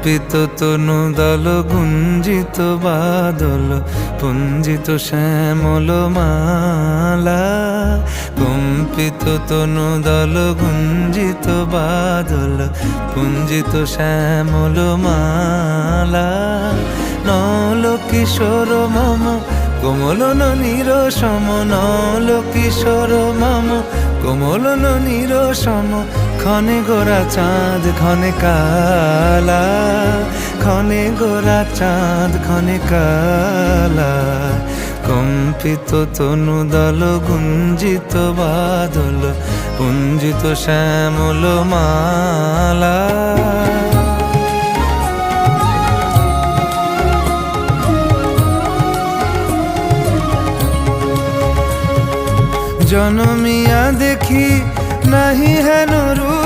কম্পিত তনু দল গুঞ্জিত বাদল পুঞ্জিত শ্যামল মালা। কম্পিত তনু দল গুঞ্জিত বাদল পুঞ্জিত শ্যামল মালা। নল কিশোর মম কোমলন নিরসম, নল কিশোর মম কোমলন নিরসম। ক্ষণে গোরা চাঁদ ক্ষণে কালা, ক্ষণে গোরা চাঁদ ক্ষণে কালা। কম্পিত তনু দল গুঞ্জিত বাদল পুঞ্জিত শ্যামল মালা। জনমিয়া দেখি নাহি হেন রূপ